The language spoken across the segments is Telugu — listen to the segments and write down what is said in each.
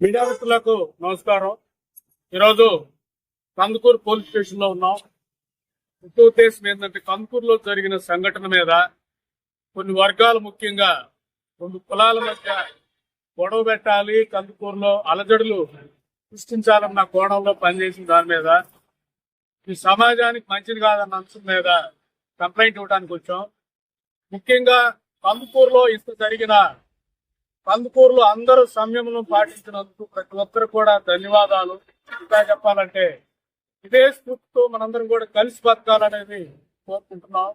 మీడియా మిత్రులకు నమస్కారం. ఈరోజు కందుకూరు పోలీస్ స్టేషన్ లో ఉన్నాం. ముఖ్య ఉద్దేశం ఏంటంటే కందుకూరులో జరిగిన సంఘటన మీద కొన్ని వర్గాలు, ముఖ్యంగా రెండు కులాల మధ్య గొడవ పెట్టాలి, కందుకూరులో అలజడులు సృష్టించాలన్న కోణంలో పనిచేసిన దాని మీద, ఈ సమాజానికి మంచిది కాదన్న అంశం మీద కంప్లైంట్ ఇవ్వడానికి వచ్చాం. ముఖ్యంగా కందుకూరులో ఇంత జరిగిన కందుకూరులో అందరూ సంయమనం పాటించినందుకు ప్రతి ఒక్కరు కూడా ధన్యవాదాలు. ఇంకా చెప్పాలంటే ఇదే స్ఫూర్తితో మనందరం కూడా కలిసి బతకాలనేది కోరుకుంటున్నాం.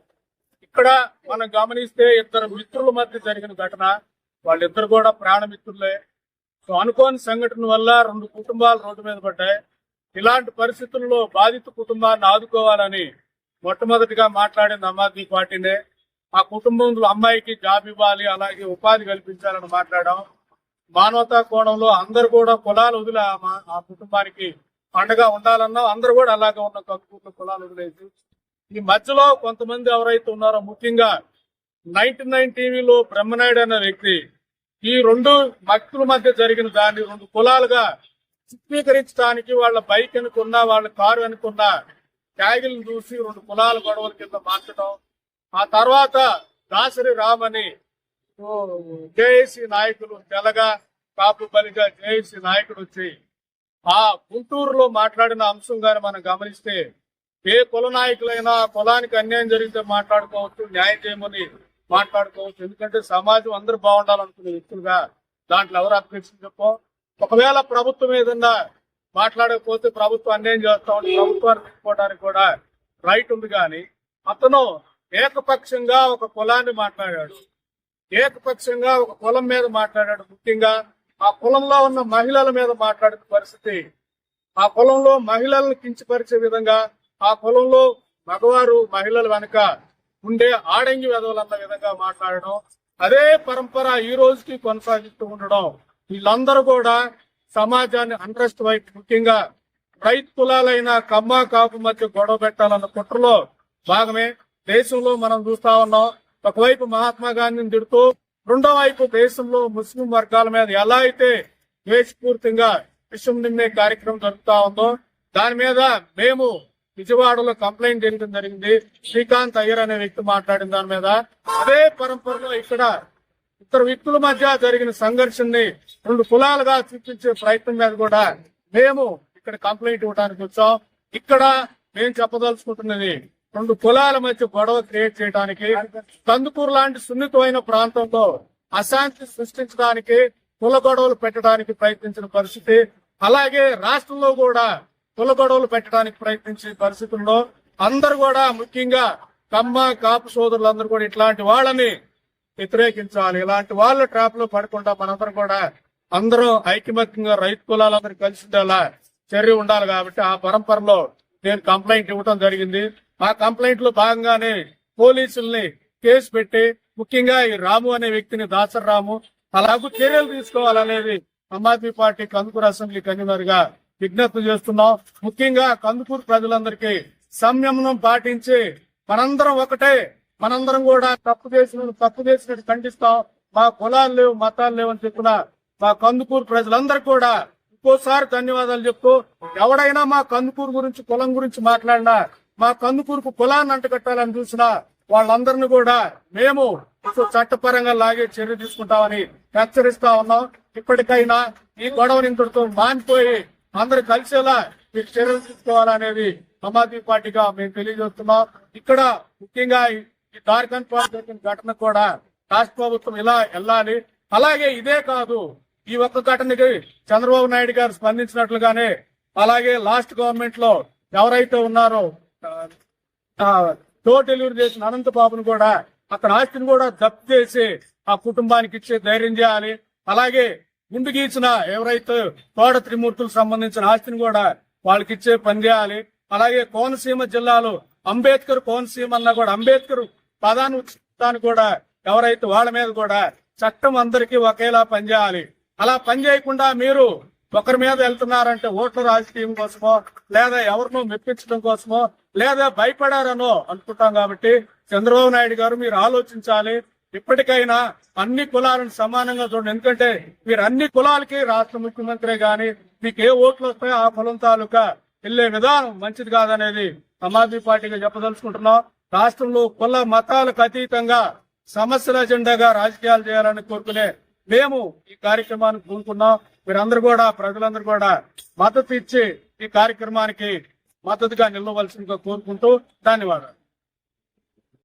ఇక్కడ మనం గమనిస్తే ఇద్దరు మిత్రుల మధ్య జరిగిన ఘటన, వాళ్ళిద్దరు కూడా ప్రాణమిత్రులే. సో అనుకోని సంఘటన వల్ల రెండు కుటుంబాలు రోడ్డు మీద పడ్డాయి. ఇలాంటి పరిస్థితుల్లో బాధిత కుటుంబాన్ని ఆదుకోవాలని మొట్టమొదటిగా మాట్లాడింది ఆమ్ ఆద్మీ పార్టీనే. ఆ కుటుంబంలో అమ్మాయికి జాబ్ ఇవ్వాలి, అలాగే ఉపాధి కల్పించాలని మాట్లాడాం. మానవతా కోణంలో అందరు కూడా కులాలు వదిలే ఆ కుటుంబానికి అండగా ఉండాలన్నా అందరూ కూడా అలాగే ఉన్న కందుకూరులో కులాలు వదిలేసి, ఈ మధ్యలో కొంతమంది ఎవరైతే ఉన్నారో, ముఖ్యంగా 99 టీవీలో బ్రహ్మనాయుడు అనే వ్యక్తి ఈ రెండు వ్యక్తుల మధ్య జరిగిన దాన్ని రెండు కులాలుగా చిత్రీకరించడానికి వాళ్ళ బైక్ అనుకున్నా, వాళ్ళ కారు అనుకున్న ట్యాగులను చూసి రెండు కులాల గొడవల కింద మార్చడం. ఆ తర్వాత దాసరి రామని జేఏసీ నాయకులు, తెలగా కాపు బలిగా జేఏసీ నాయకుడు వచ్చి ఆ గుంటూరులో మాట్లాడిన అంశం గాని మనం గమనిస్తే, ఏ కుల నాయకులైనా కులానికి అన్యాయం జరిగితే మాట్లాడుకోవచ్చు, న్యాయం చేయమని మాట్లాడుకోవచ్చు. ఎందుకంటే సమాజం అందరూ బాగుండాలనుకునే వ్యక్తులుగా దాంట్లో ఎవరు అభ్యర్థి చెప్పం. ఒకవేళ ప్రభుత్వం ఏదన్నా మాట్లాడకపోతే ప్రభుత్వం అన్యాయం చేస్తా ఉంటే ప్రభుత్వాన్ని తీసుకోవడానికి కూడా రైట్ ఉంది. కానీ అతను ఏకపక్షంగా ఒక కులాన్ని మాట్లాడాడు, ఏకపక్షంగా ఒక కులం మీద మాట్లాడాడు. ముఖ్యంగా ఆ కులంలో ఉన్న మహిళల మీద మాట్లాడిన పరిస్థితి, ఆ కులంలో మహిళలను కించపరిచే విధంగా, ఆ కులంలో మగవారు మహిళల వెనక ఉండే ఆడంగి వెధవలన్న విధంగా మాట్లాడడం, అదే పరంపర ఈ రోజుకి కొనసాగిస్తూ ఉండడం. వీళ్ళందరూ కూడా సమాజాన్ని అంట్రెస్ట్ వైపు, ముఖ్యంగా రైతు కులాలైన కమ్మ కాపు మధ్య గొడవ పెట్టాలన్న కుట్రలో భాగమే. దేశంలో మనం చూస్తా ఉన్నాం, ఒకవైపు మహాత్మా గాంధీని తిడుతూ, రెండో వైపు దేశంలో ముస్లిం వర్గాల మీద ఎలా అయితే ద్వేషపూరితంగా విషం నిమ్మే కార్యక్రమం జరుగుతా ఉందో, దాని మీద మేము విజయవాడలో కంప్లైంట్ చేయడం జరిగింది. శ్రీకాంత్ అయ్యర్ అనే వ్యక్తి మాట్లాడిన దాని మీద. అదే పరంపరలో ఇక్కడ ఇద్దరు వ్యక్తుల మధ్య జరిగిన సంఘర్షణని రెండు కులాలుగా చూపించే ప్రయత్నం మీద కూడా మేము ఇక్కడ కంప్లైంట్ ఇవ్వడానికి వచ్చాం. ఇక్కడ మేము చెప్పదలుచుకుంటున్నది, రెండు కులాల మధ్య గొడవ క్రియేట్ చేయడానికి, కందుకూరు లాంటి సున్నితమైన ప్రాంతంలో అశాంతి సృష్టించడానికి, కుల గొడవలు పెట్టడానికి ప్రయత్నించిన పరిస్థితి, అలాగే రాష్ట్రంలో కూడా కుల గొడవలు పెట్టడానికి ప్రయత్నించే పరిస్థితుల్లో అందరూ కూడా, ముఖ్యంగా కమ్మ కాపు సోదరులందరూ కూడా ఇట్లాంటి వాళ్ళని వ్యతిరేకించాలి. ఇలాంటి వాళ్ళ ట్రాప్ లో పడకుండా మనందరం కూడా అందరూ ఐకమత్యంగా రైతు కులాలందరూ కలిసి ఉండేలా చర్య ఉండాలి. కాబట్టి ఆ పరంపరలో నేను కంప్లైంట్ ఇవ్వడం జరిగింది. ఆ కంప్లైంట్ లో భాగంగానే పోలీసుల్ని కేసు పెట్టి, ముఖ్యంగా ఈ రాము అనే వ్యక్తిని, దాసరి రాము, అలాగూ చర్యలు తీసుకోవాలనేది ఆమ్ ఆద్మీ పార్టీ కందుకూరు అసెంబ్లీ కన్వీనర్ గా విజ్ఞప్తి చేస్తున్నాం. ముఖ్యంగా కందుకూరు ప్రజలందరికీ సంయమనం పాటించి మనందరం ఒకటే, మనందరం కూడా తప్పు చేసినట్టు ఖండిస్తాం. మా కులాలు లేవు, మతాలు లేవు అని చెప్పిన మా కందుకూరు ప్రజలందరూ కూడా ఇంకోసారి ధన్యవాదాలు చెప్తూ, ఎవడైనా మా కందుకూరు గురించి, కులం గురించి మాట్లాడినా, మా కందుకూరుకు కులాన్ని అంటగట్టాలని చూసినా వాళ్ళందరినీ కూడా మేము చట్టపరంగా లాగే చర్య తీసుకుంటామని హెచ్చరిస్తా ఉన్నాం. ఇప్పటికైనా ఈ గొడవని ఇంతటితో మానిపోయి అందరూ కలిసేలా మీకు చర్యలు తీసుకోవాలనేది ఆమ్ ఆద్మీ పార్టీగా మేము తెలియజేస్తున్నాం. ఇక్కడ ముఖ్యంగా ఈ దారికాన్ జరిగిన ఘటన కూడా రాష్ట్ర ప్రభుత్వం ఇలా వెళ్ళాలి. అలాగే ఇదే కాదు, ఈ ఒక్క ఘటనకి చంద్రబాబు నాయుడు గారు స్పందించినట్లుగానే, అలాగే లాస్ట్ గవర్నమెంట్ లో ఎవరైతే ఉన్నారో డోర్ డెలివరీ చేసిన అనంతబాబును కూడా, అక్కడ ఆస్తిని కూడా జప్తు చేసి ఆ కుటుంబానికి ఇచ్చే ధైర్యం చేయాలి. అలాగే గుండు గీచిన ఎవరైతే తోట త్రిమూర్తులకు సంబంధించిన ఆస్తిని కూడా వాళ్ళకి ఇచ్చే పని చేయాలి. అలాగే కోనసీమ జిల్లాలో అంబేద్కర్ కోనసీమ అన్నా కూడా అంబేద్కర్ ప్రధాన కూడా ఎవరైతే వాళ్ళ మీద కూడా చట్టం అందరికీ ఒకేలా పనిచేయాలి. అలా పనిచేయకుండా మీరు ఒకరి మీద వెళ్తున్నారంటే ఓట్ల రాజకీయం కోసమో, లేదా ఎవరినో మెప్పించడం కోసమో, లేదా భయపడారనో అనుకుంటాం. కాబట్టి చంద్రబాబు నాయుడు గారు మీరు ఆలోచించాలి. ఇప్పటికైనా అన్ని కులాలను సమానంగా చూడండి. ఎందుకంటే మీరు అన్ని కులాలకి రాష్ట్ర ముఖ్యమంత్రి గాని మీకు ఏ ఓట్లు వస్తాయో ఆ కులం తాలూకా వెళ్లే విధానం మంచిది కాదనేది ఆమ్ ఆద్మీ పార్టీగా చెప్పదలుచుకుంటున్నాం. రాష్ట్రంలో కుల మతాలకు అతీతంగా సమస్యల ఎజెండాగా రాజకీయాలు చేయాలని కోరుకునే మేము ఈ కార్యక్రమానికి పూనుకున్నాం. మీరందరూ కూడా ప్రజలందరూ కూడా మద్దతు ఇచ్చి ఈ కార్యక్రమానికి మద్దతుగా నిలవలసిందిగా కోరుకుంటూ ధన్యవాదాలు.